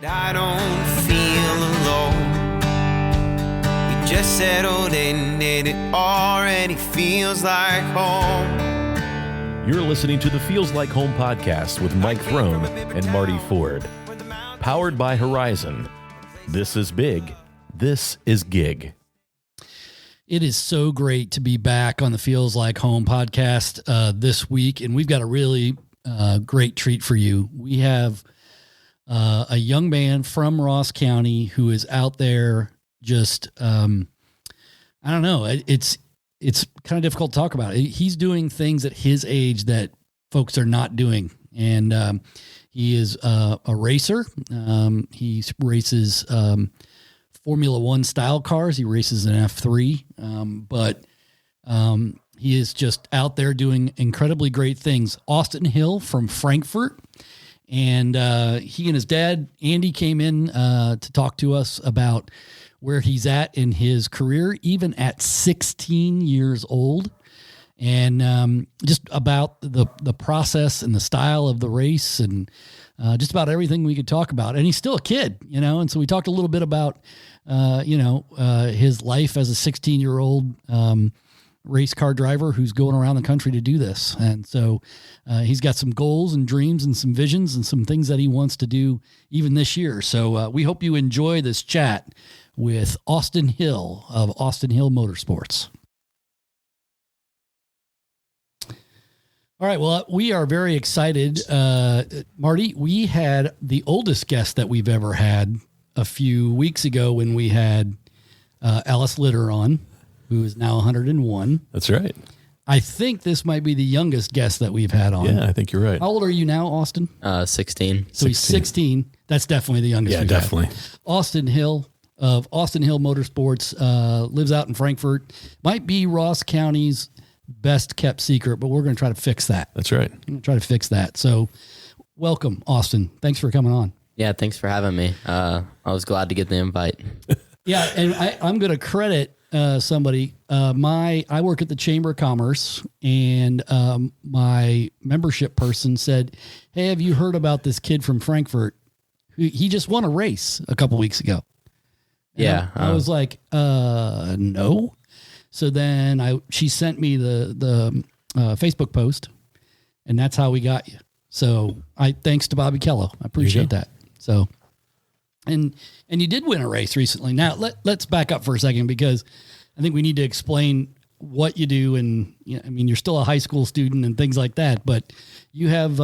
I don't feel alone. We just settled in and it already feels like home. You're listening to the Feels Like Home podcast with Mike Throne and Marty Ford. Powered by Horizon. This is big. This is gig. It is so great to be back on the Feels Like Home podcast this week, and we've got a really great treat for you. We have a young man from Ross County who is out there just, I don't know, it's kind of difficult to talk about. He's doing things at his age that folks are not doing, and he is a racer. He races Formula One style cars. He races an F3, but he is just out there doing incredibly great things. Austin Hill from Frankfurt, and he and his dad, Andy, came in to talk to us about where he's at in his career, even at 16 years old, and just about the process and the style of the race, and just about everything we could talk about. And he's still a kid, and so we talked a little bit about, his life as a 16-year-old race car driver who's going around the country to do this. And so he's got some goals and dreams and some visions and some things that he wants to do even this year. So we hope you enjoy this chat with Austin Hill of Austin Hill Motorsports. All right. Well, we are very excited. Marty, we had the oldest guest that we've ever had a few weeks ago when we had Alice Litter on, who is now 101. That's right. I think this might be the youngest guest that we've had on. Yeah, I think you're right. How old are you now, Austin? 16. So he's 16. That's definitely the youngest. Yeah, definitely. Austin Hill of Austin Hill Motorsports lives out in Frankfurt. Might be Ross County's best kept secret, but we're going to try to fix that. That's right. I'm going to try to fix that. So welcome, Austin. Thanks for coming on. Yeah, thanks for having me. I was glad to get the invite. Yeah, and I'm going to credit somebody. I work at the Chamber of Commerce, and my membership person said, "Hey, have you heard about this kid from Frankfurt? He just won a race a couple weeks ago." And Yeah, I was like, no. So then she sent me the Facebook post, and that's how we got you. So thanks to Bobby Kello. I appreciate that. So, and you did win a race recently. Now let's back up for a second, because I think we need to explain what you do. And you're still a high school student and things like that, but you have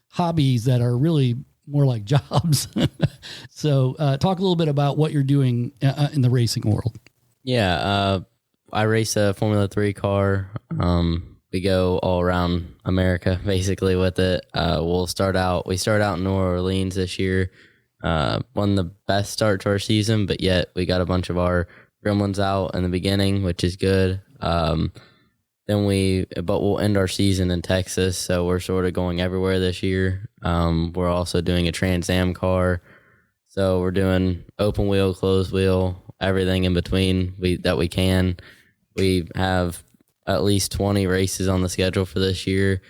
hobbies that are really more like jobs. So talk a little bit about what you're doing in the racing world. Yeah, I race a Formula 3 car. We go all around America basically with it. We start out in New Orleans this year. Won the best start to our season, but yet we got a bunch of our gremlins out in the beginning, which is good. But we'll end our season in Texas, so we're sort of going everywhere this year. We're also doing a Trans Am car, so we're doing open wheel, closed wheel, everything in between that we can. We have at least 20 races on the schedule for this year.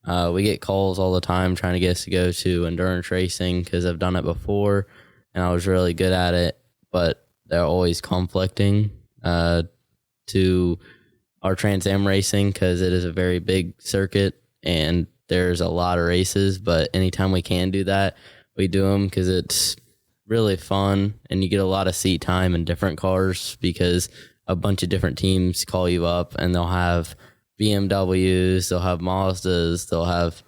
We get calls all the time trying to get us to go to endurance racing because I've done it before and I was really good at it, but they're always conflicting to our Trans Am racing because it is a very big circuit and there's a lot of races, but anytime we can do that, we do them because it's really fun and you get a lot of seat time in different cars because a bunch of different teams call you up and they'll have BMWs, they'll have Mazdas, they'll have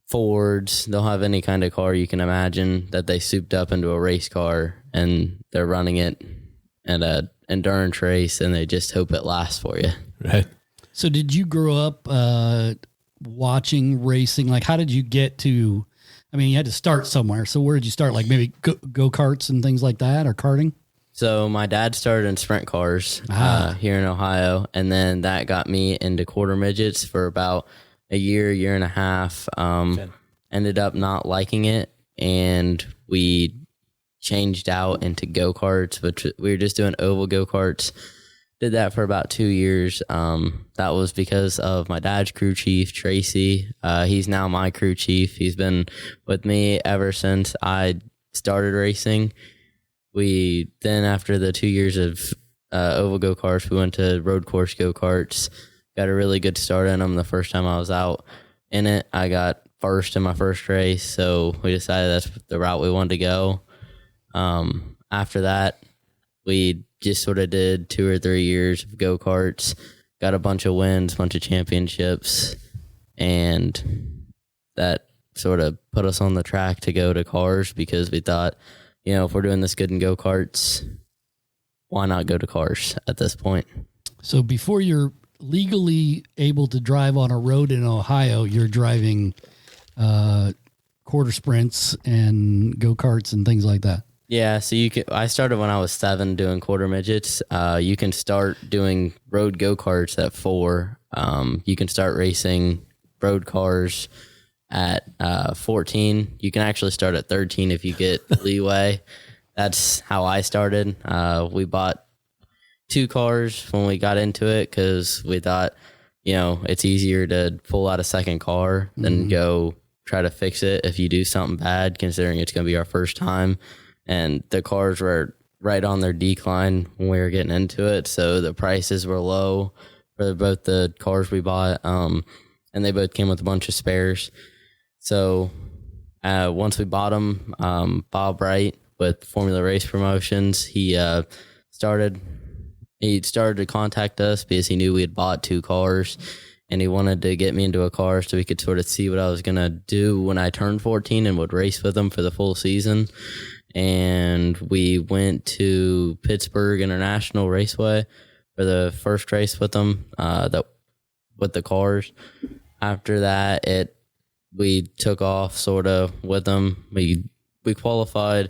Fords, they'll have any kind of car you can imagine that they souped up into a race car and they're running it at an endurance race and they just hope it lasts for you. Right. So did you grow up watching racing? Like, how did you get to, you had to start somewhere. So where did you start? Like maybe go-karts and things like that, or karting? So my dad started in sprint cars here in Ohio, and then that got me into quarter midgets for about a year and a half. Ended up not liking it, and we changed out into go-karts, which we were just doing oval go-karts. Did that for about 2 years. That was because of my dad's crew chief, Tracy. He's now my crew chief. He's been with me ever since I started racing. We then, after the 2 years of oval go-karts, we went to road course go-karts, got a really good start in them. The first time I was out in it, I got first in my first race, so we decided that's the route we wanted to go. After that, we just sort of did 2 or 3 years of go-karts, got a bunch of wins, bunch of championships, and that sort of put us on the track to go to cars, because we thought, if we're doing this good in go-karts, why not go to cars at this point? So before you're legally able to drive on a road in Ohio, you're driving quarter sprints and go-karts and things like that. Yeah, so I started when I was 7 doing quarter midgets. You can start doing road go-karts at 4. You can start racing road cars at 14. You can actually start at 13 if you get leeway. That's how I started. We bought 2 cars when we got into it because we thought, it's easier to pull out a second car than go try to fix it if you do something bad, considering it's going to be our first time. And the cars were right on their decline when we were getting into it, so the prices were low for both the cars we bought, and they both came with a bunch of spares. So once we bought them, Bob Wright with Formula Race Promotions, he started to contact us because he knew we had bought 2 cars, and he wanted to get me into a car so we could sort of see what I was going to do when I turned 14 and would race with him for the full season. And we went to Pittsburgh International Raceway for the first race with them, with the cars. After that, we took off sort of with them. We qualified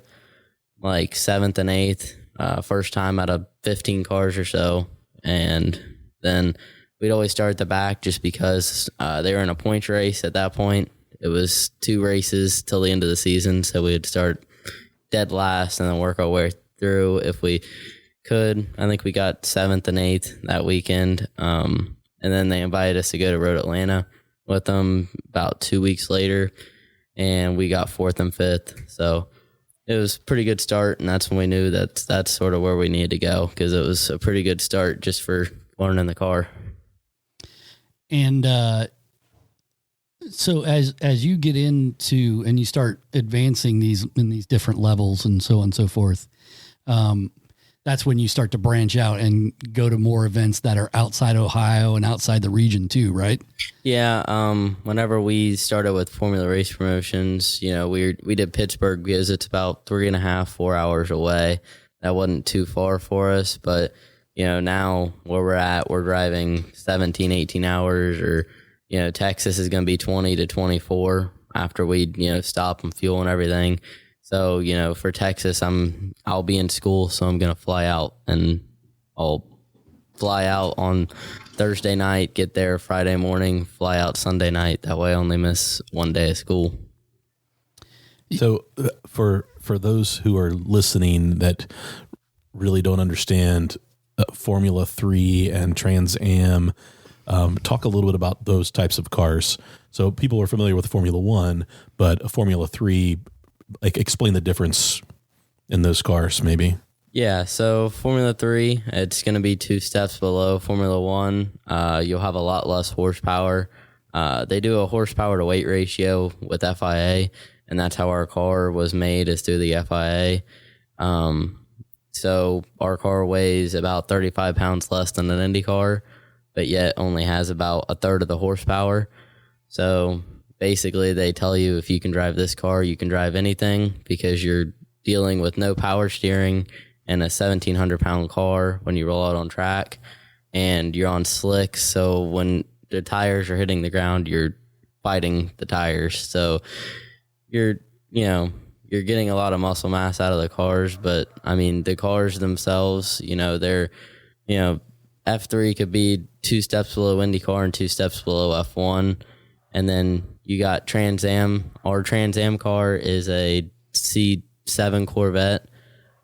like 7th and 8th, first time out of 15 cars or so. And then we'd always start at the back just because they were in a points race at that point. It was 2 races till the end of the season, so we'd start dead last and then work our way through if we could. I think we got 7th and 8th that weekend. And then they invited us to go to Road Atlanta with them about 2 weeks later, and we got 4th and 5th. So it was a pretty good start, and that's when we knew that that's sort of where we needed to go, because it was a pretty good start just for learning the car. And so as you get into and you start advancing in these different levels and so on and so forth, that's when you start to branch out and go to more events that are outside Ohio and outside the region too, right? Yeah. Whenever we started with Formula Race Promotions, we did Pittsburgh because it's about 3.5, 4 hours away. That wasn't too far for us, but now where we're at, we're driving 17, 18 hours, or Texas is going to be 20 to 24 after we, stop and fuel and everything. So, for Texas, I'll be in school, so I'm going to fly out, and I'll fly out on Thursday night, get there Friday morning, fly out Sunday night. That way I only miss 1 day of school. So for those who are listening that really don't understand Formula 3 and Trans Am, talk a little bit about those types of cars. So people are familiar with Formula 1, but a Formula 3, explain the difference in those cars maybe. Yeah, so Formula 3, it's going to be 2 steps below Formula 1. You'll have a lot less horsepower. They do a horsepower to weight ratio with FIA, and that's how our car was made, is through the FIA. So our car weighs about 35 pounds less than an Indy car, but yet only has about a third of the horsepower. So basically they tell you if you can drive this car, you can drive anything, because you're dealing with no power steering and a 1,700 pound car when you roll out on track, and you're on slicks. So when the tires are hitting the ground, you're fighting the tires. So you're getting a lot of muscle mass out of the cars. But I mean, the cars themselves, they're, F3 could be 2 steps below IndyCar and 2 steps below F1. And then you got Trans Am. Our Trans Am car is a C7 Corvette.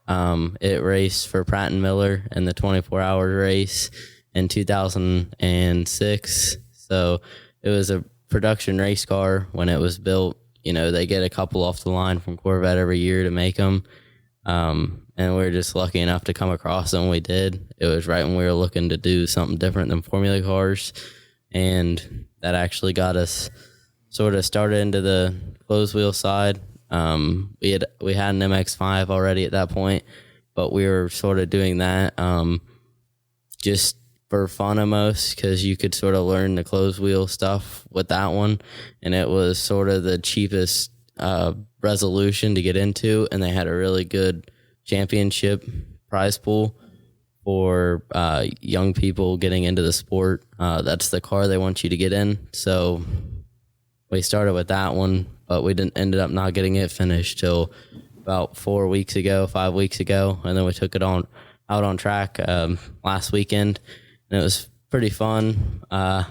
It raced for Pratt & Miller in the 24-hour race in 2006. So it was a production race car when it was built they get a couple off the line from Corvette every year to make them. And we were just lucky enough to come across them. We did. It was right when we were looking to do something different than Formula cars. And that actually got us sort of started into the closed wheel side. We had an MX-5 already at that point, but we were sort of doing that just for fun almost, because you could sort of learn the closed wheel stuff with that one. And it was sort of the cheapest resolution to get into, and they had a really good championship prize pool for young people getting into the sport. That's the car they want you to get in. So we started with that one, but we ended up not getting it finished till about 5 weeks ago, and then we took it out on track last weekend, and it was pretty fun. A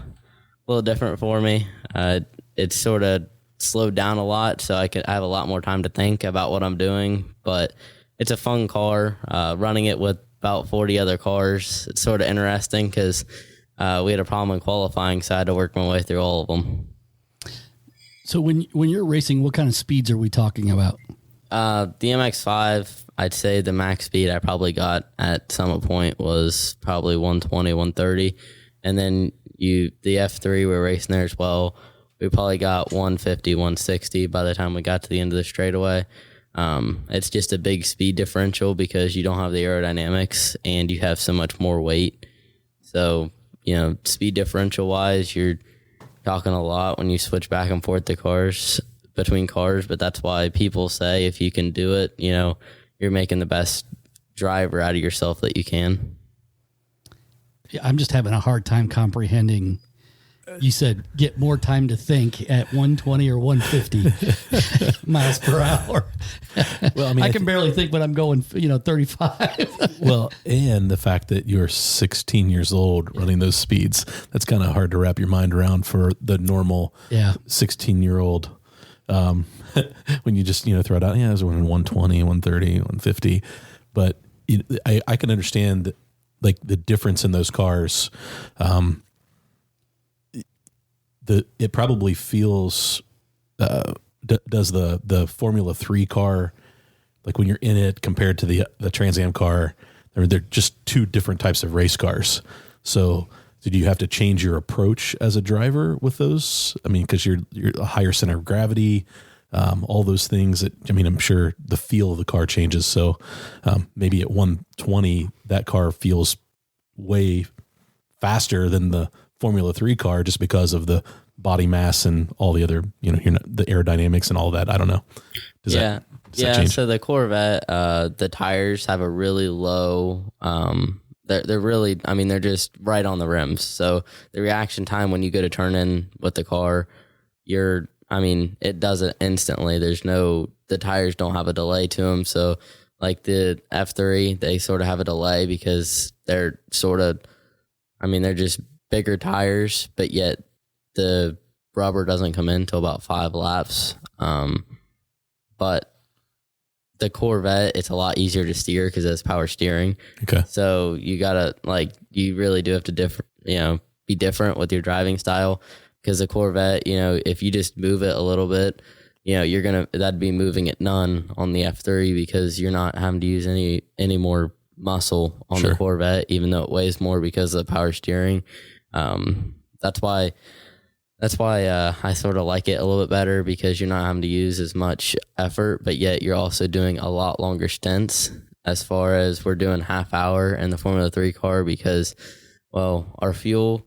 little different for me. It's sort of slowed down a lot, so I have a lot more time to think about what I'm doing, but it's a fun car. Running it with about 40 other cars, it's sort of interesting because we had a problem in qualifying, so I had to work my way through all of them. So when you're racing, what kind of speeds are we talking about? The MX-5, I'd say the max speed I probably got at Summit Point was probably 120, 130. And then the F3, we were racing there as well. We probably got 150, 160 by the time we got to the end of the straightaway. It's just a big speed differential because you don't have the aerodynamics and you have so much more weight. So, speed differential wise, you're talking a lot when you switch back and forth between cars, but that's why people say if you can do it, you're making the best driver out of yourself that you can. Yeah, I'm just having a hard time comprehending. You said get more time to think at 120 or 150 miles per hour. Well, I mean, I can barely think when I'm going, 35. Well, and the fact that you're 16 years old running those speeds, that's kind of hard to wrap your mind around for the normal 16-year-old. When you just, throw it out, I was running 120, 130, 150. But I can understand like the difference in those cars. It probably feels, does the Formula 3 car, like when you're in it compared to the Trans Am car, they're just two different types of race cars. So did you have to change your approach as a driver with those? I mean, because you're a higher center of gravity, all those things I'm sure the feel of the car changes. So maybe at 120, that car feels way faster than the Formula 3 car just because of the body mass and all the other, the aerodynamics and all that. I don't know. Does that change? So the Corvette, the tires have a really low, they're really, they're just right on the rims. So the reaction time when you go to turn in with the car, it does it instantly. The tires don't have a delay to them. So like the F3, they sort of have a delay because they're they're just bigger tires, but yet the rubber doesn't come in until about 5 laps. But the Corvette, it's a lot easier to steer because it's power steering. Okay. So you gotta you really do have to be different with your driving style, because the Corvette, if you just move it a little bit, that'd be moving it none on the F3 because you're not having to use any more muscle on the Corvette, even though it weighs more because of the power steering. That's why I sort of like it a little bit better, because you're not having to use as much effort, but yet you're also doing a lot longer stints. As far as we're doing half hour in the Formula 3 car because, our fuel,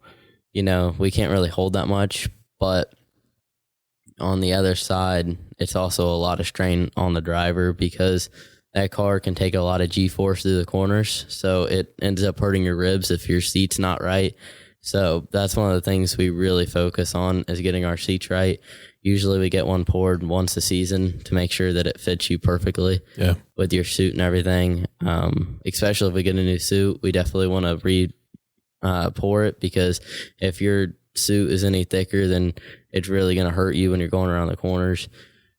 we can't really hold that much, but on the other side, it's also a lot of strain on the driver because that car can take a lot of G-force through the corners, so it ends up hurting your ribs if your seat's not right. So that's one of the things we really focus on is getting our seats right. Usually we get one poured once a season to make sure that it fits you perfectly with your suit and everything. Especially if we get a new suit, we definitely want to pour it, because if your suit is any thicker, then it's really going to hurt you when you're going around the corners.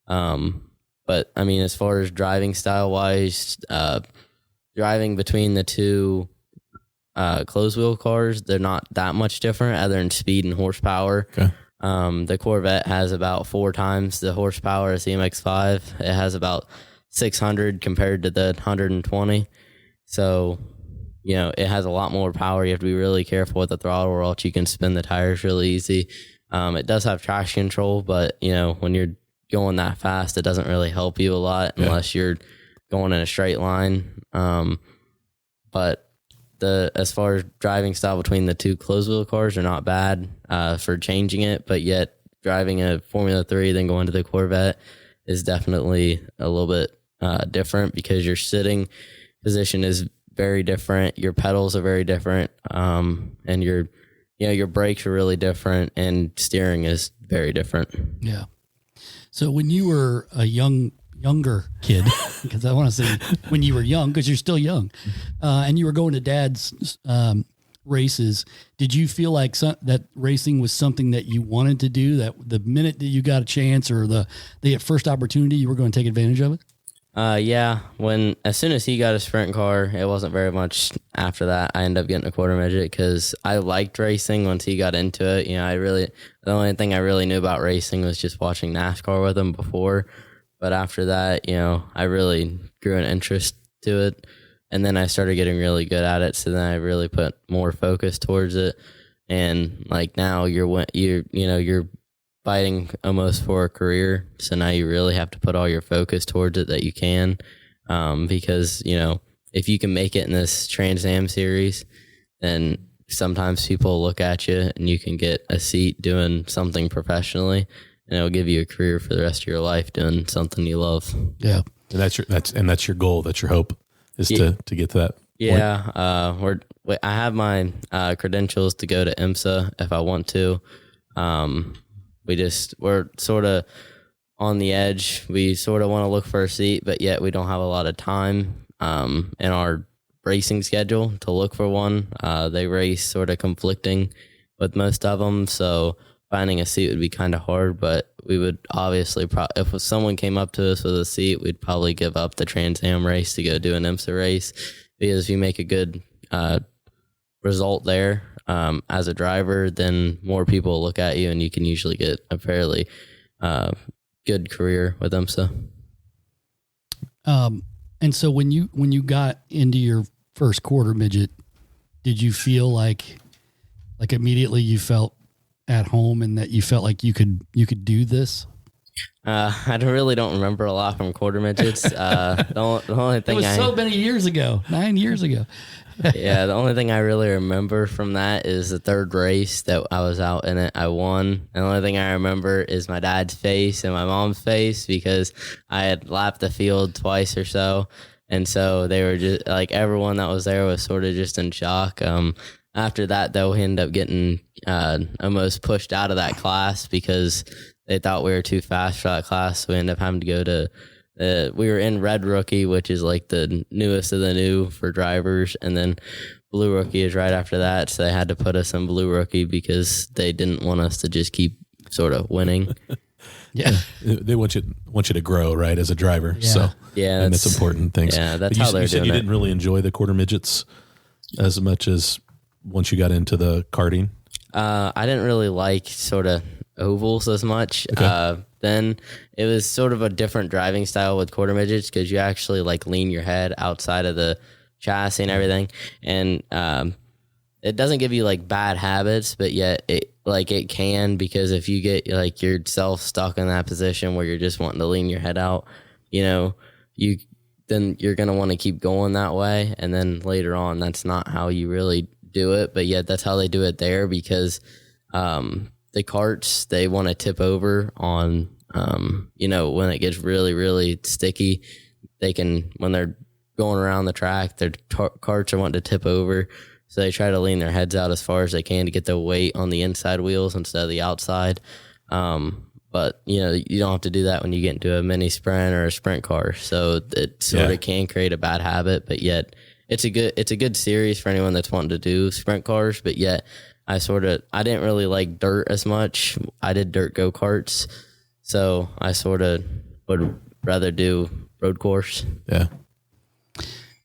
But as far as driving style wise, driving between the two closed wheel cars, they're not that much different other than speed and horsepower. Okay. The Corvette has about 4 times the horsepower as the MX-5. It has about 600 compared to the 120. So, it has a lot more power. You have to be really careful with the throttle or else you can spin the tires really easy. It does have traction control, but, when you're going that fast, it doesn't really help you a lot unless you're going in a straight line. But as far as driving style between the two closed wheel cars are not bad for changing it, but yet driving a Formula 3 then going to the Corvette is definitely a little bit different because your sitting position is very different, your pedals are very different, and your brakes are really different, and steering is very different. Yeah. So when you were a younger kid, because I want to say when you were young, because you're still young, and you were going to Dad's races, did you feel like that racing was something that you wanted to do, that the minute that you got a chance or the first opportunity, you were going to take advantage of it? Yeah. As soon as he got a sprint car, it wasn't very much after that. I ended up getting a quarter midget because I liked racing once he got into it. The only thing I really knew about racing was just watching NASCAR with him before. But after that, I really grew an interest to it. And then I started getting really good at it. So then I really put more focus towards it. And like now you're fighting almost for a career. So now you really have to put all your focus towards it that you can. Because, if you can make it in this Trans Am series, then sometimes people look at you and you can get a seat doing something professionally, and it'll give you a career for the rest of your life doing something you love. Yeah. And that's your goal. That's your hope is to get to that point. Yeah. I have my credentials to go to IMSA if I want to. We're sort of on the edge. We sort of want to look for a seat, but yet we don't have a lot of time in our racing schedule to look for one. They race sort of conflicting with most of them, so finding a seat would be kind of hard, but we would obviously, if someone came up to us with a seat, we'd probably give up the Trans Am race to go do an IMSA race, because if you make a good result there as a driver, then more people will look at you, and you can usually get a fairly good career with IMSA. And so when you got into your first quarter midget, did you feel like immediately you felt at home and that you felt like you could do this? I really don't remember a lot from quarter midgets. The only thing it was so many years ago, 9 years ago. Yeah, the only thing I really remember from that is the third race that I was out in it. I won. And the only thing I remember is my dad's face and my mom's face, because I had lapped the field twice or so. And so they were just like, everyone that was there was sort of just in shock. After that, though, we ended up getting almost pushed out of that class because they thought we were too fast for that class. So we ended up having to go to, we were in Red Rookie, which is like the newest of the new for drivers. And then Blue Rookie is right after that. So they had to put us in Blue Rookie because they didn't want us to just keep sort of winning. Yeah. They want you to grow, right, as a driver. Yeah. So yeah, and that's important things. Yeah, that's you, how they're you said doing you it. didn't really enjoy the quarter midgets as much as once you got into the karting. I didn't really like sort of ovals as much. Okay. Then it was sort of a different driving style with quarter midgets because you actually like lean your head outside of the chassis and everything. And it doesn't give you like bad habits, but yet it can, because if you get like yourself stuck in that position where you're just wanting to lean your head out, then you're going to want to keep going that way. And then later on, that's not how you really do it, but yet that's how they do it there, because the carts, they want to tip over on, when it gets really, really sticky, when they're going around the track, their carts are wanting to tip over. So they try to lean their heads out as far as they can to get the weight on the inside wheels instead of the outside. But, you don't have to do that when you get into a mini sprint or a sprint car. So it sort of can create a bad habit, but yet it's a good series for anyone that's wanting to do sprint cars. But yet I didn't really like dirt as much. I did dirt go-karts. So I sort of would rather do road course. Yeah.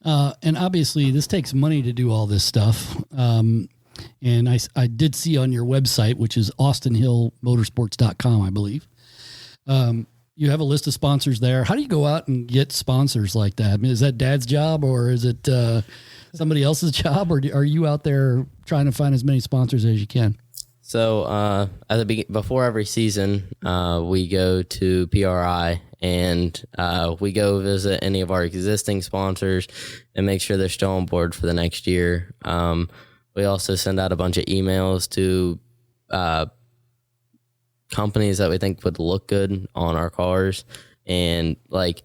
And obviously this takes money to do all this stuff. And I did see on your website, which is austinhillmotorsports.com, I believe. You have a list of sponsors there. How do you go out and get sponsors like that? I mean, is that Dad's job, or is it somebody else's job, or are you out there trying to find as many sponsors as you can? So before every season, we go to PRI and we go visit any of our existing sponsors and make sure they're still on board for the next year. We also send out a bunch of emails to companies that we think would look good on our cars, and like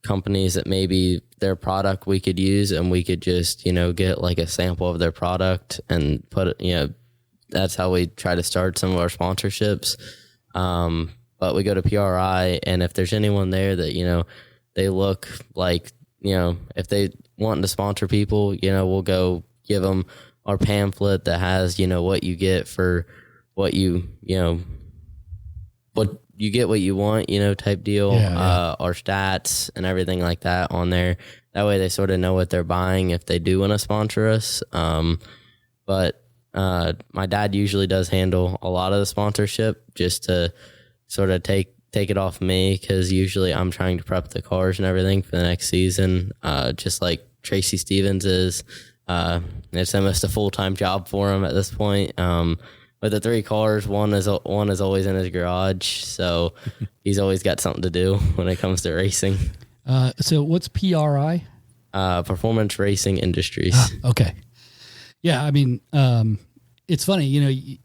companies that maybe their product we could use, and we could just, get like a sample of their product and put it, that's how we try to start some of our sponsorships. But we go to PRI, and if there's anyone there that, they look like, if they want to sponsor people, we'll go give them our pamphlet that has, what you get for what what you get what you want, type deal, our stats and everything like that on there. That way they sort of know what they're buying if they do want to sponsor us. But my dad usually does handle a lot of the sponsorship, just to sort of take it off me, because usually I'm trying to prep the cars and everything for the next season, just like Tracy Stevens is. It's almost a full-time job for him at this point. With the 3 cars, one is always in his garage, so he's always got something to do when it comes to racing. So what's PRI? Performance Racing Industries. Okay. Yeah, I mean, it's funny,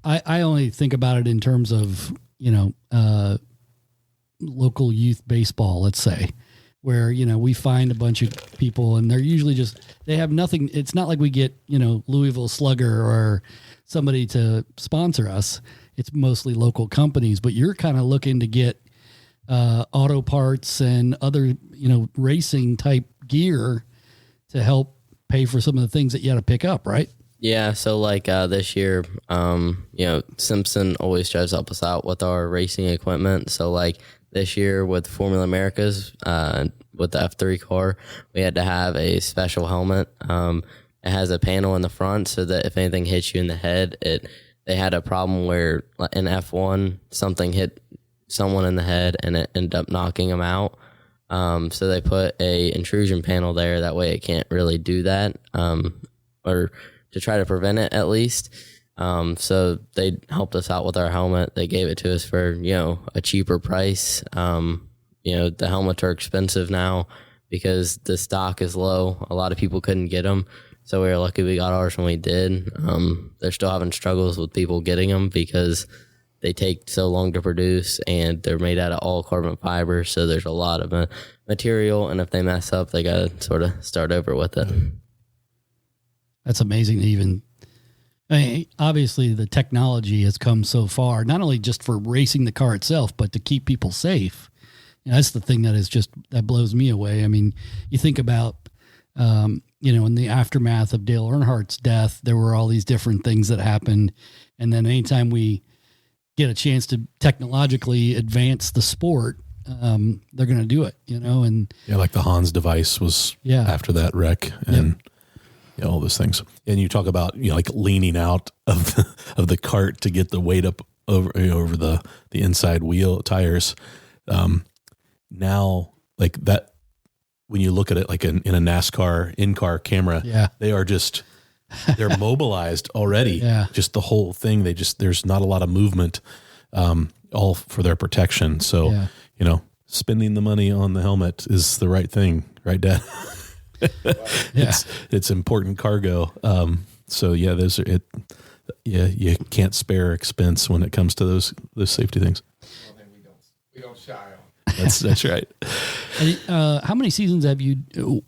I only think about it in terms of, local youth baseball, let's say, where, we find a bunch of people and they're usually they have nothing. It's not like we get, Louisville Slugger or somebody to sponsor us. It's mostly local companies, but you're kind of looking to get auto parts and other, racing type gear to help pay for some of the things that you got to pick up, right? Yeah. So like this year, Simpson always tries to help us out with our racing equipment. So like this year with Formula Americas, with the F3 car, we had to have a special helmet. It has a panel in the front so that if anything hits you in the head, they had a problem where in F1, something hit someone in the head and it ended up knocking them out. So they put a intrusion panel there. That way it can't really do that, or to try to prevent it at least. So they helped us out with our helmet. They gave it to us for, a cheaper price. The helmets are expensive now because the stock is low. A lot of people couldn't get them. So we were lucky we got ours when we did. They're still having struggles with people getting them because they take so long to produce, and they're made out of all carbon fiber. So there's a lot of material, and if they mess up, they got to sort of start over with it. That's amazing to even, obviously the technology has come so far, not only just for racing the car itself, but to keep people safe. That's the thing that blows me away. I mean, you think about, in the aftermath of Dale Earnhardt's death, there were all these different things that happened. And then anytime we get a chance to technologically advance the sport, they're going to do it, and like the Hans device was after that wreck, and all those things. And you talk about, like leaning out of the cart to get the weight up over the inside wheel tires. Now, like that, when you look at it like in a NASCAR in-car camera, they are they're mobilized already. Just the whole thing. There's not a lot of movement, all for their protection. So, spending the money on the helmet is the right thing, right, Dad? It's important cargo. So those are it. Yeah, you can't spare expense when it comes to those safety things. Well, then we don't shy on. That's right. And, how many seasons have you,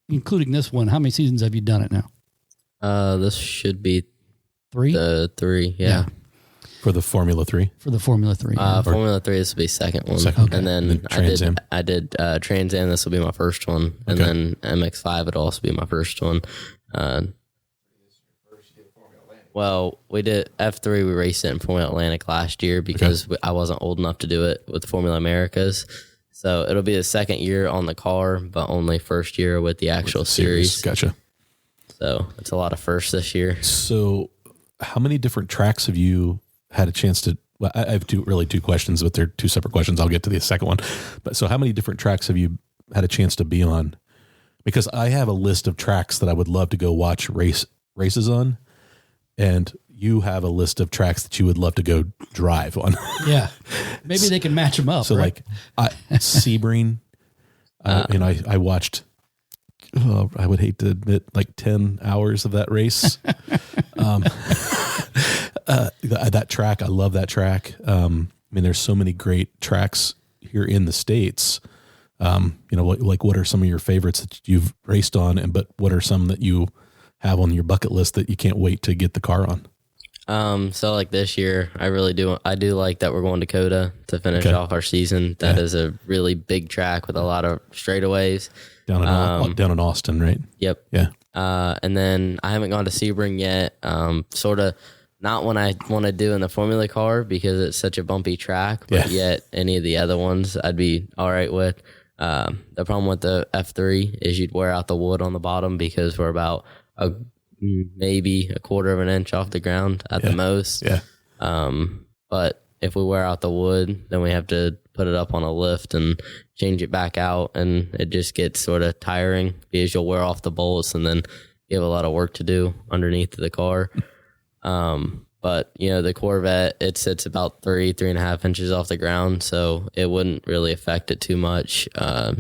including this one? How many seasons have you done it now? This should be 3. The 3, yeah. For the Formula 3. For the Formula 3. Formula 3, this will be second one. Okay. And then Trans Am. I did Trans Am, this will be my first one. And then MX5 would also be my first one. Well, we did F3, we raced it in Formula Atlantic last year because I wasn't old enough to do it with Formula Americas. So it'll be the second year on the car, but only first year with the actual series. Gotcha. So it's a lot of firsts this year. So how many different tracks have you had a chance to, well, I have two questions, but they're two separate questions. I'll get to the second one. But so how many different tracks have you had a chance to be on? Because I have a list of tracks that I would love to go watch races on. And you have a list of tracks that you would love to go drive on. Yeah. Maybe they can match them up. So right? like Sebring, I watched, I would hate to admit, like 10 hours of that race. That track, I love that track. I mean, there's so many great tracks here in the States. Like what are some of your favorites that you've raced on, but what are some that you have on your bucket list that you can't wait to get the car on? So like this year, I do like that we're going to Dakota to finish off our season. That is a really big track with a lot of straightaways. Down in Austin, right? Yep. Yeah. And then I haven't gone to Sebring yet. Sort of not when I want to do in the Formula car because it's such a bumpy track, but yet any of the other ones I'd be all right with. The problem with the F3 is you'd wear out the wood on the bottom because we're about maybe a quarter of an inch off the ground at the most. Yeah. But if we wear out the wood, then we have to put it up on a lift and change it back out, and it just gets sort of tiring because you'll wear off the bolts and then you have a lot of work to do underneath the car. But the Corvette, it sits about 3.5 inches off the ground, so it wouldn't really affect it too much.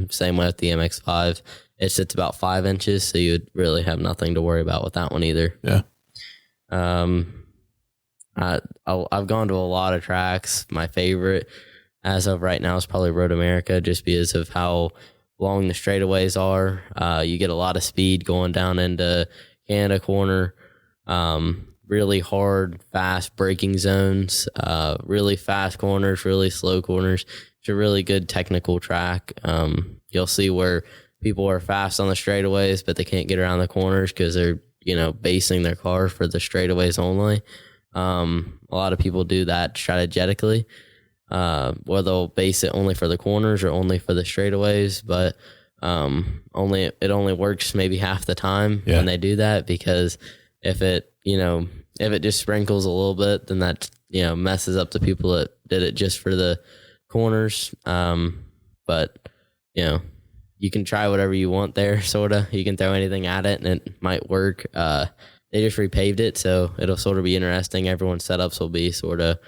Same way with the MX-5. It sits about 5 inches, so you'd really have nothing to worry about with that one either. Yeah. I've gone to a lot of tracks. My favorite as of right now is probably Road America, just because of how long the straightaways are. You get a lot of speed going down into Canada Corner. Really hard, fast braking zones, really fast corners, really slow corners. It's a really good technical track. You'll see where people are fast on the straightaways, but they can't get around the corners because they're, basing their car for the straightaways only. A lot of people do that strategically, where they'll base it only for the corners or only for the straightaways, but it only works maybe half the time when they do that, because if it just sprinkles a little bit, then that, messes up the people that did it just for the corners. But, you can try whatever you want there, sort of. You can throw anything at it, and it might work. They just repaved it, so it'll sort of be interesting. Everyone's setups will be sort of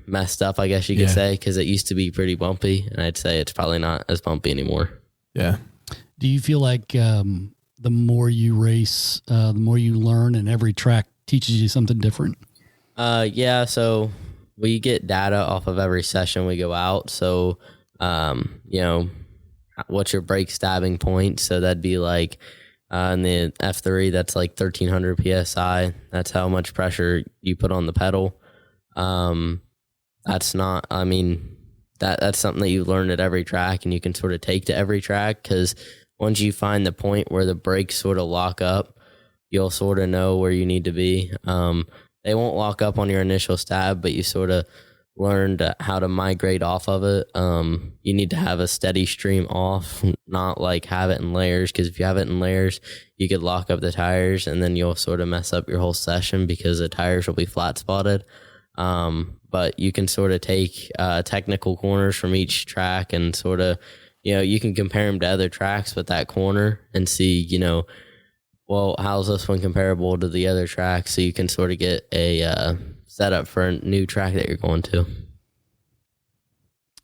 messed up, I guess you could say, because it used to be pretty bumpy, and I'd say it's probably not as bumpy anymore. Yeah. Do you feel like the more you race, the more you learn, and every track teaches you something different? Yeah, so we get data off of every session we go out. So, what's your brake stabbing point? So that'd be like in the F3, that's like 1,300 PSI. That's how much pressure you put on the pedal. That's not, that's something that you learn at every track, and you can sort of take to every track, because once you find the point where the brakes sort of lock up, you'll sort of know where you need to be. They won't lock up on your initial stab, but you sort of learned how to migrate off of it. You need to have a steady stream off, not like have it in layers, because if you have it in layers, you could lock up the tires, and then you'll sort of mess up your whole session because the tires will be flat spotted. But you can sort of take technical corners from each track and sort of, you can compare them to other tracks with that corner and see, well, how's this one comparable to the other track? So you can sort of get a setup for a new track that you're going to.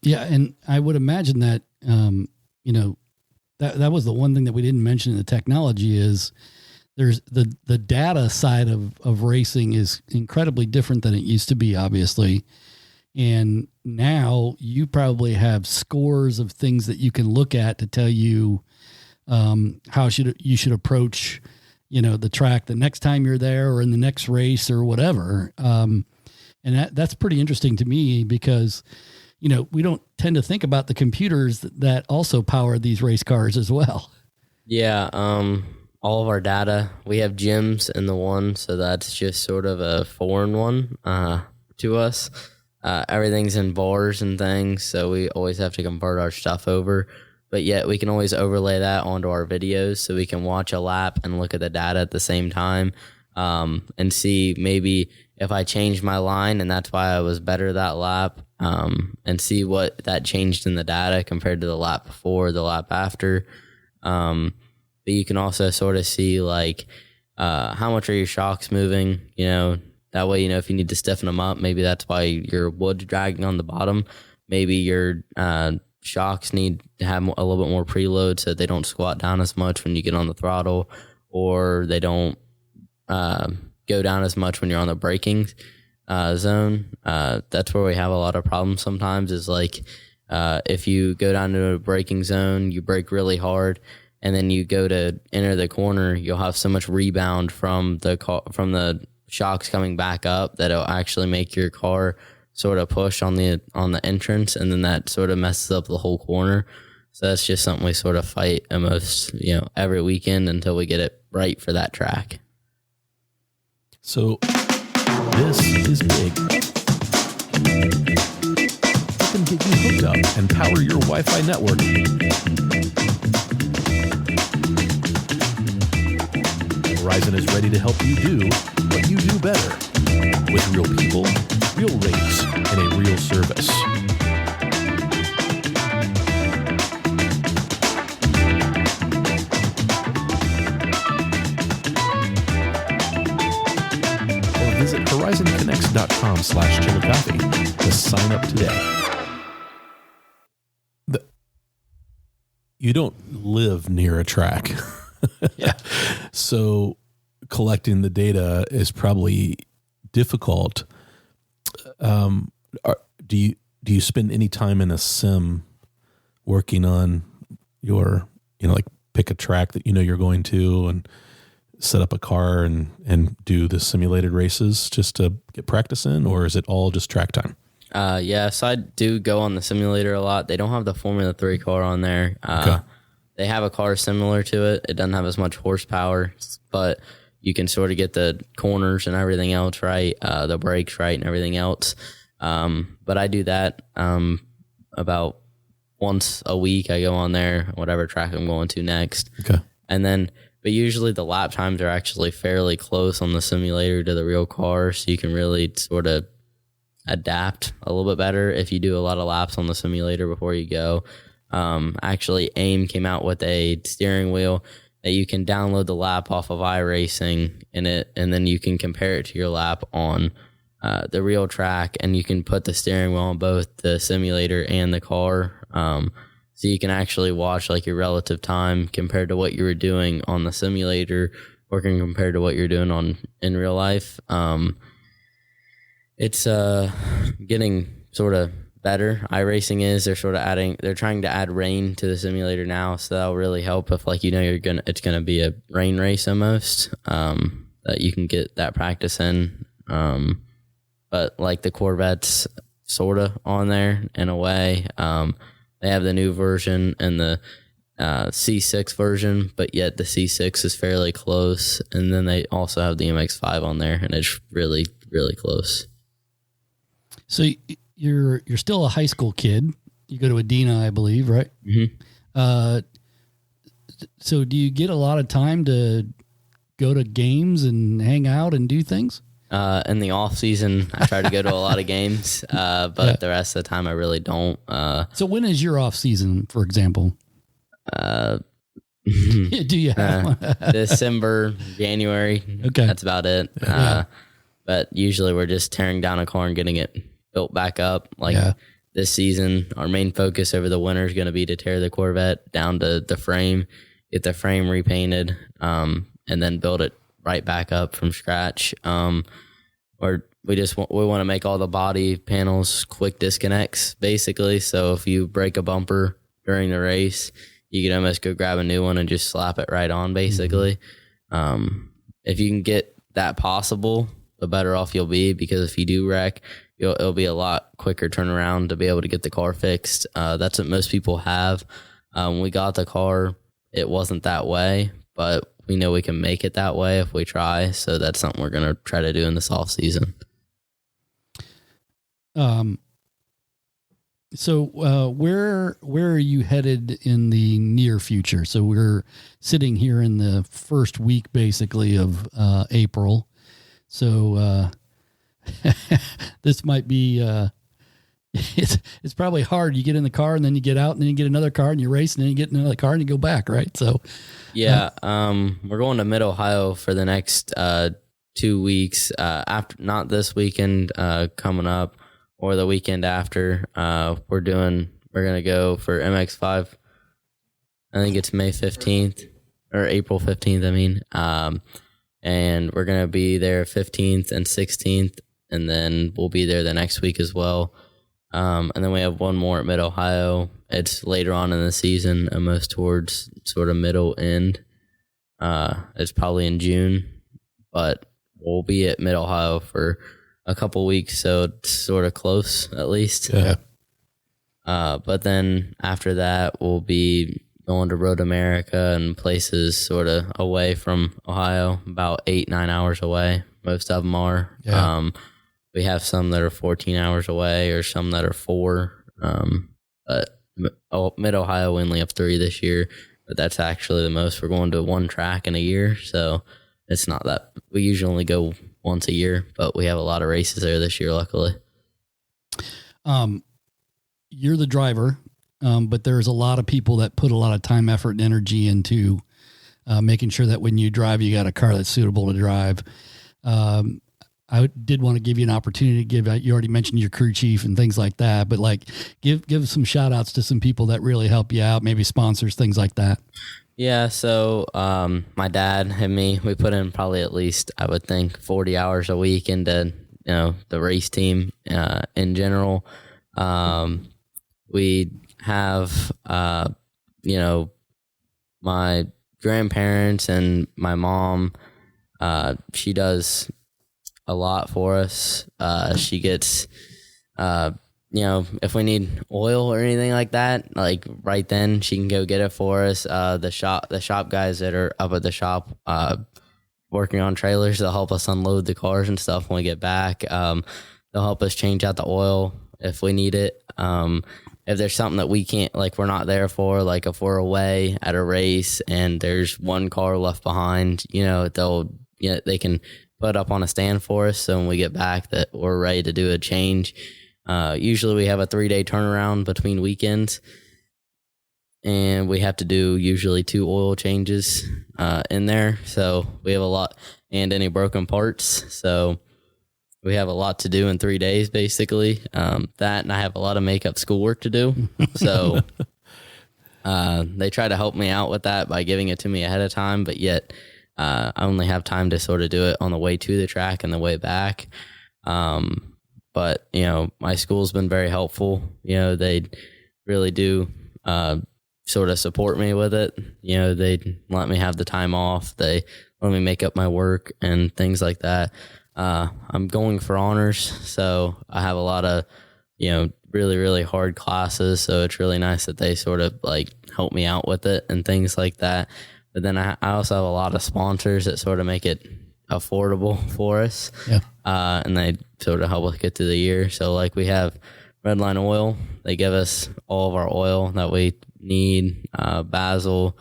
Yeah, and I would imagine that, that was the one thing that we didn't mention in the technology is there's the data side of racing is incredibly different than it used to be, obviously. And now you probably have scores of things that you can look at to tell you how you should approach, the track the next time you're there or in the next race or whatever. And that's pretty interesting to me because, we don't tend to think about the computers that also power these race cars as well. Yeah. All of our data, we have gyms in the one, so that's just sort of a foreign one to us. Everything's in bars and things, so we always have to convert our stuff over. but yet we can always overlay that onto our videos so we can watch a lap and look at the data at the same time, and see maybe if I changed my line and that's why I was better that lap, and see what that changed in the data compared to the lap before, the lap after. But you can also sort of see like how much are your shocks moving, that way, if you need to stiffen them up, maybe that's why your wood's dragging on the bottom. Maybe your shocks need to have a little bit more preload so they don't squat down as much when you get on the throttle, or they don't go down as much when you're on the braking zone. That's where we have a lot of problems sometimes is like if you go down to a braking zone, you brake really hard, and then you go to enter the corner, you'll have so much rebound from the shocks coming back up that it'll actually make your car sort of push on the entrance, and then that sort of messes up the whole corner. So that's just something we sort of fight almost every weekend until we get it right for that track. So this is big. Let them get you hooked up and power your Wi-Fi network. Horizon is ready to help you do what you do better, with real people, real rates, and a real service. Or visit horizonconnects.com/chilicoffee to sign up today. You don't live near a track. Yeah. So collecting the data is probably difficult. Do you spend any time in a sim working on your, like pick a track that you're going to and set up a car and do the simulated races just to get practice in, or is it all just track time? So I do go on the simulator a lot. They don't have the Formula 3 car on there. Okay. They have a car similar to it. It doesn't have as much horsepower, but you can sort of get the corners and everything else right, the brakes right and everything else. But I do that about once a week. I go on there, whatever track I'm going to next. Okay. But usually the lap times are actually fairly close on the simulator to the real car, so you can really sort of adapt a little bit better if you do a lot of laps on the simulator before you go. Actually, AIM came out with a steering wheel that you can download the lap off of iRacing and then you can compare it to your lap on the real track, and you can put the steering wheel on both the simulator and the car. So you can actually watch like your relative time compared to what you were doing on the simulator, or compared to what you're doing in real life. It's getting sort of better. iRacing they're trying to add rain to the simulator now, so that'll really help if it's gonna be a rain race almost, that you can get that practice in. But like the Corvette's sorta on there in a way. They have the new version and the C6 version, but yet the C6 is fairly close, and then they also have the MX-5 on there, and it's really, really close. So you're still a high school kid. You go to Adena, I believe, right? Mm-hmm. So do you get a lot of time to go to games and hang out and do things? In the off season, I try to go to a lot of games, but the rest of the time I really don't. So when is your off season, for example? Do you have one? December, January. Okay. That's about it. But usually we're just tearing down a car and getting it built back up. This season, our main focus over the winter is going to be to tear the Corvette down to the frame, get the frame repainted, and then build it right back up from scratch. Or we want to make all the body panels quick disconnects, basically. So if you break a bumper during the race, you can almost go grab a new one and just slap it right on, basically. Mm-hmm. If you can get that possible, the better off you'll be, because if you do wreck, it'll be a lot quicker turnaround to be able to get the car fixed. That's what most people have. When we got the car, it wasn't that way, but we know we can make it that way if we try. So that's something we're going to try to do in this off season. So where are you headed in the near future? So we're sitting here in the first week, basically, of April. So this might be it's probably hard. You get in the car and then you get out and then you get another car and you race and then you get in another car and you go back, right? So yeah, we're going to Mid Ohio for the next 2 weeks. After not this weekend coming up or the weekend after. We're gonna go for MX5. I think it's May 15th or April 15th. I mean, and we're gonna be there 15th and 16th, and then we'll be there the next week as well. And then we have one more at Mid Ohio. It's later on in the season, almost towards sort of middle end. It's probably in June, but we'll be at Mid Ohio for a couple weeks, so it's sort of close at least. Yeah. But then after that, we'll be going to Road America and places sort of away from Ohio, about 8-9 hours away. Most of them are. Yeah. We have some that are 14 hours away or some that are 4. But Mid Ohio, we only have 3 this year, but that's actually the most. We're going to 1 track in a year, so it's not that. We usually only go once a year, but we have a lot of races there this year, luckily. You're the driver, but there's a lot of people that put a lot of time, effort, and energy into making sure that when you drive, you got a car that's suitable to drive. I did want to give you an opportunity to give, you already mentioned your crew chief and things like that, but like give some shout outs to some people that really help you out, maybe sponsors, things like that. Yeah, so my dad and me, we put in probably at least, I would think, 40 hours a week into, the race team in general. We have, my grandparents and my mom, she does a lot for us. She gets, if we need oil or anything like that, like right then she can go get it for us. The shop guys that are up at the shop, working on trailers, they'll help us unload the cars and stuff when we get back. They'll help us change out the oil if we need it. If there's something that we can't, like we're not there for, like if we're away at a race and there's one car left behind, they can put up on a stand for us. So when we get back that we're ready to do a change. Usually we have a 3-day turnaround between weekends, and we have to do usually 2 oil changes in there. So we have a lot, and any broken parts. So we have a lot to do in 3 days, basically. That, and I have a lot of makeup schoolwork to do. So they try to help me out with that by giving it to me ahead of time, but yet I only have time to sort of do it on the way to the track and the way back. But, my school's been very helpful. They really do sort of support me with it. They let me have the time off. They let me make up my work and things like that. I'm going for honors, so I have a lot of, really, really hard classes. So it's really nice that they sort of like help me out with it and things like that. But then I also have a lot of sponsors that sort of make it affordable for us. Yeah. And they sort of help us get through the year. So like we have Redline Oil. They give us all of our oil that we need, Basil,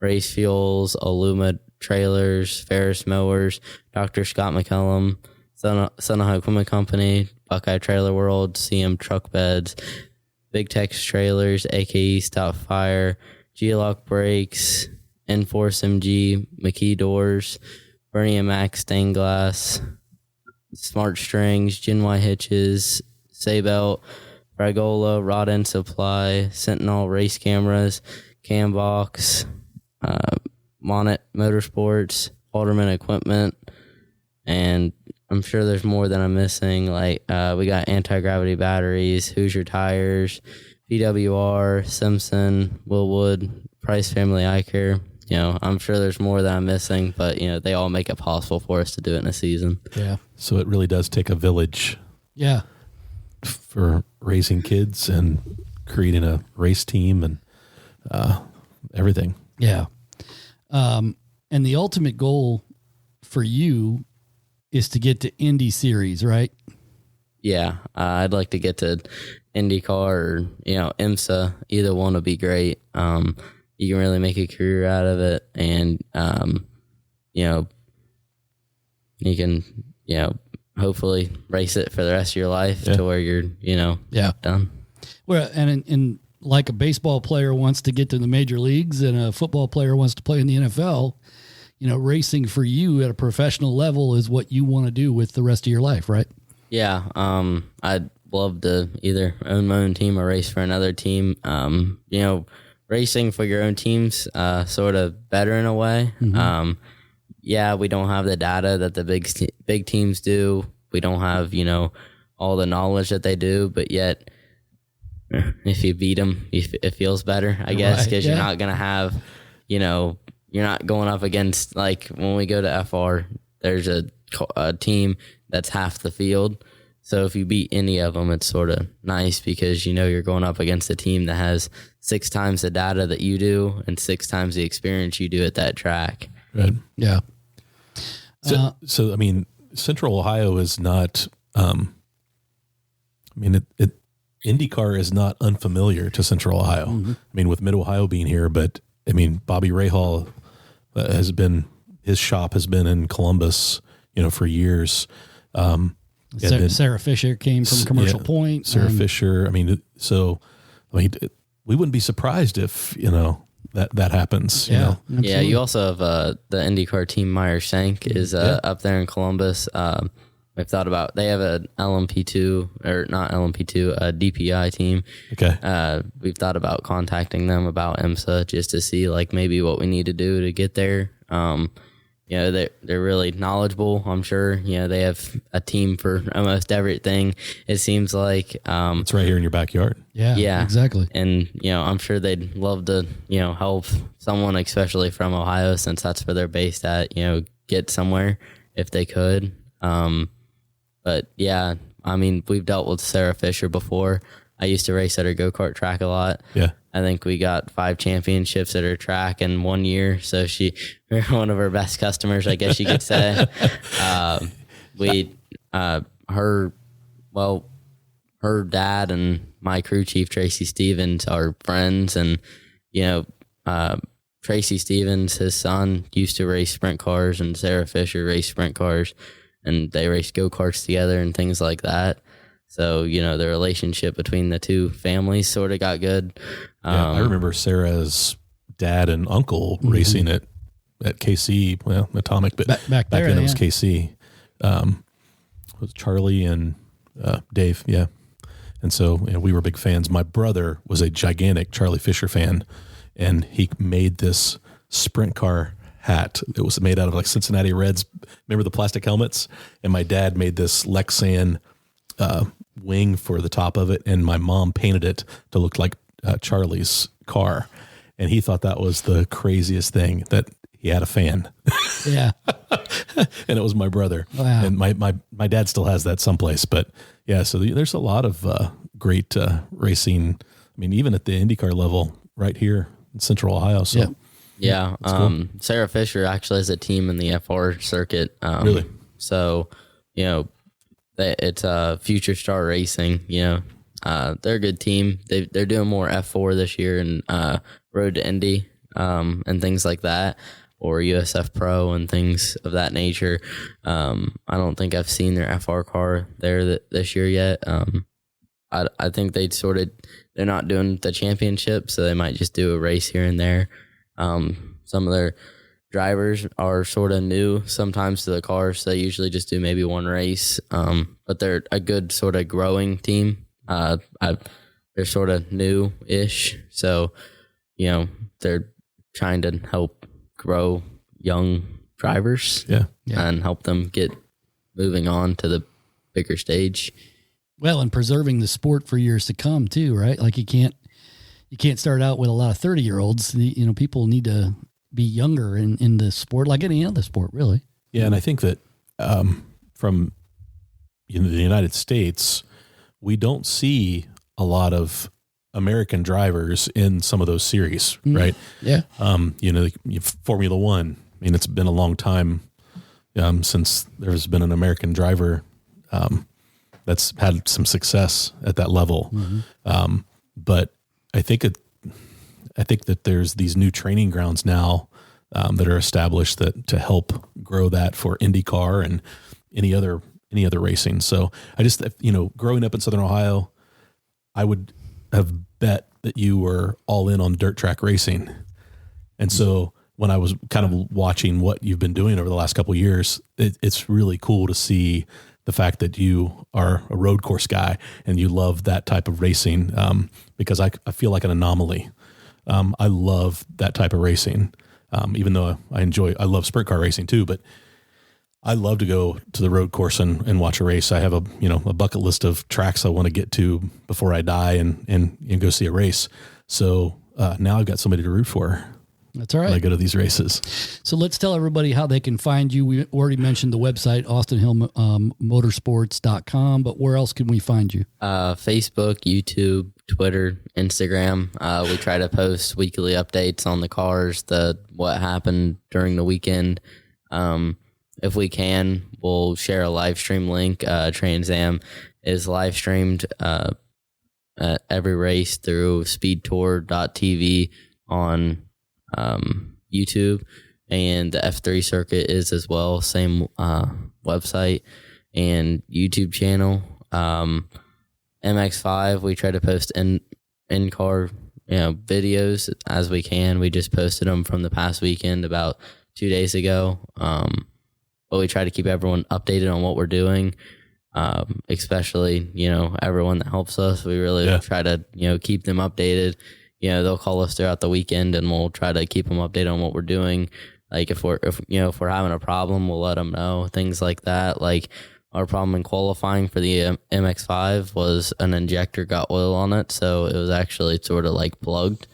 race fuels, Aluma trailers, Ferris mowers, Dr. Scott McCullum, Sonoma Equipment Company, Buckeye Trailer World, CM Truck Beds, Big Tex Trailers, AKE Stop Fire, Geolock Brakes, Enforce MG, McKee Doors, Bernie and Max Stained Glass, Smart Strings, Genwy Hitches, Saybelt, Fragola, Rod End Supply, Sentinel Race Cameras, Cambox, Monet Motorsports, Alderman Equipment, and I'm sure there's more that I'm missing. Like we got anti-gravity batteries, Hoosier Tires, PWR, Simpson, Willwood, Price Family Eye Care. I'm sure there's more that I'm missing, but they all make it possible for us to do it in a season. Yeah. So it really does take a village. Yeah. For raising kids and creating a race team and everything. Yeah. And the ultimate goal for you is to get to Indy Series, right? Yeah, I'd like to get to IndyCar or, IMSA, either one would be great. You can really make a career out of it, and, you can, hopefully race it for the rest of your life to where you're, done. Well, and like a baseball player wants to get to the major leagues and a football player wants to play in the NFL, racing for you at a professional level is what you want to do with the rest of your life, right? Yeah. I'd love to either own my own team or race for another team. Racing for your own team's sort of better in a way. Mm-hmm. We don't have the data that the big teams do. We don't have, all the knowledge that they do, but yet if you beat them, it feels better, I guess, because you're not going to have, you're not going up against, like when we go to FR, there's a team that's half the field. So if you beat any of them, it's sort of nice because, you're going up against a team that has 6 times the data that you do and 6 times the experience you do at that track. Right. Yeah. So I mean, Central Ohio is not, IndyCar is not unfamiliar to Central Ohio. Mm-hmm. I mean, with Mid-Ohio being here, but I mean, Bobby Rahal his shop has been in Columbus, for years. Sarah Fisher came from Commercial Point. Sarah Fisher. I mean, we wouldn't be surprised if, that happens. Absolutely. Yeah, you also have the IndyCar team. Meyer Shank is up there in Columbus. We've thought about, they have an LMP2 or not LMP2, a DPI team. Okay. We've thought about contacting them about IMSA just to see like maybe what we need to do to get there. They're really knowledgeable. I'm sure, they have a team for almost everything. It seems like, it's right here in your backyard. Yeah, exactly. And, I'm sure they'd love to, help someone, especially from Ohio, since that's where they're based at, get somewhere if they could. But yeah, I mean, we've dealt with Sarah Fisher before. I used to race at her go-kart track a lot. Yeah. I think we got 5 championships at her track in 1 year. So we're one of her best customers, I guess you could say. Her dad and my crew chief, Tracy Stevens, are friends. And, Tracy Stevens, his son, used to race sprint cars, and Sarah Fisher raced sprint cars, and they raced go-karts together and things like that. So, the relationship between the two families sort of got good. I remember Sarah's dad and uncle racing at KC, Atomic, but back then it was KC. It was Charlie and Dave, yeah. And so we were big fans. My brother was a gigantic Charlie Fisher fan, and he made this sprint car hat. It was made out of like Cincinnati Reds. Remember the plastic helmets? And my dad made this Lexan wing for the top of it, and my mom painted it to look like Charlie's car. And he thought that was the craziest thing, that he had a fan. Yeah. And it was my brother. Wow. And my dad still has that someplace. But yeah, so there's a lot of great racing. I mean, even at the IndyCar level right here in Central Ohio. So yeah. Cool. Sarah Fisher actually has a team in the FR circuit. Really? So, it's Future Star Racing. They're a good team. They're doing more F4 this year and Road to Indy and things like that, or USF Pro and things of that nature. I don't think I've seen their FR car there this year yet. I think they're not doing the championship, so they might just do a race here and there. Some of their drivers are sort of new sometimes to the car, so they usually just do maybe one race. But they're a good sort of growing team. They're sort of new-ish, so they're trying to help grow young drivers, and help them get moving on to the bigger stage. Well, and preserving the sport for years to come too, right? Like you can't start out with a lot of 30-year-olds. People need to be younger in the sport, like any other sport, really. Yeah, and I think that from the United States, we don't see a lot of American drivers in some of those series, right? Yeah. Formula One. I mean, it's been a long time since there's been an American driver that's had some success at that level. But I think that there's these new training grounds now that are established that to help grow that for IndyCar and any other racing. So I just, growing up in Southern Ohio, I would have bet that you were all in on dirt track racing. And so when I was kind of watching what you've been doing over the last couple of years, it's really cool to see the fact that you are a road course guy and you love that type of racing, because I feel like an anomaly. I love that type of racing, even though I love sprint car racing too, but I love to go to the road course and watch a race. I have a bucket list of tracks I want to get to before I die and go see a race. So now I've got somebody to root for. That's all right. When I go to these races. So let's tell everybody how they can find you. We already mentioned the website, austinhillmotorsports.com, but where else can we find you? Facebook, YouTube, Twitter, Instagram. We try to post weekly updates on the cars, what happened during the weekend. If we can, we'll share a live stream link. Trans Am is live streamed at every race through speedtour.tv on YouTube, and the F3 circuit is as well, same website and YouTube channel. MX5, we try to post in-car videos as we can. We just posted them from the past weekend about 2 days ago, but we try to keep everyone updated on what we're doing, especially everyone that helps us. We really try to keep them updated. They'll call us throughout the weekend and we'll try to keep them updated on what we're doing. Like if we're having a problem, we'll let them know, things like that. Like our problem in qualifying for the MX5 was an injector got oil on it. So it was actually sort of like plugged.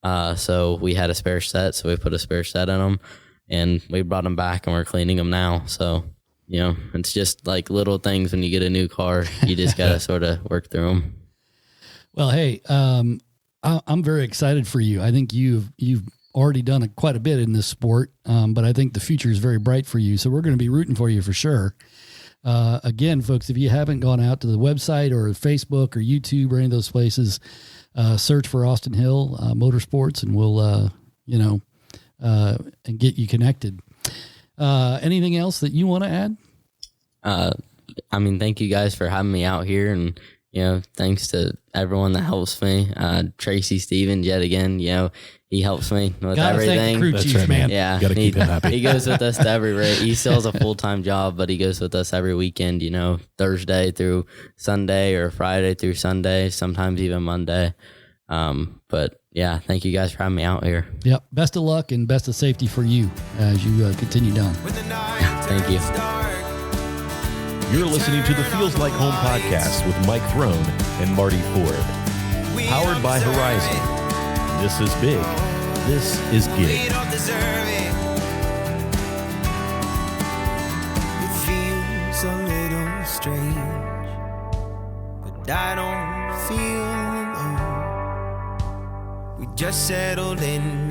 So we had a spare set. So we put a spare set in them and we brought them back and we're cleaning them now. So, it's just like little things when you get a new car, you just got to sort of work through them. Well, hey, I'm very excited for you. I think you've already done quite a bit in this sport, but I think the future is very bright for you. So we're going to be rooting for you for sure. Again, folks, if you haven't gone out to the website or Facebook or YouTube or any of those places, search for Austin Hill Motorsports, and we'll and get you connected. Anything else that you want to add? Thank you guys for having me out here, and thanks to everyone that helps me. Tracy Stevens, yet again, he helps me with everything. Thank the crew chief, right, man. Yeah, gotta keep him happy. He goes with us to every race. He still has a full-time job, but he goes with us every weekend, Thursday through Sunday or Friday through Sunday, sometimes even Monday. But yeah, thank you guys for having me out here. Yep. Best of luck and best of safety for you as you continue down. Thank you. You're listening to the Feels Like Home podcast with Mike Throne and Marty Ford. Powered by Horizon. This is big. This is We gig. don't deserve it. It feels a little strange, but I don't feel alone. We just settled in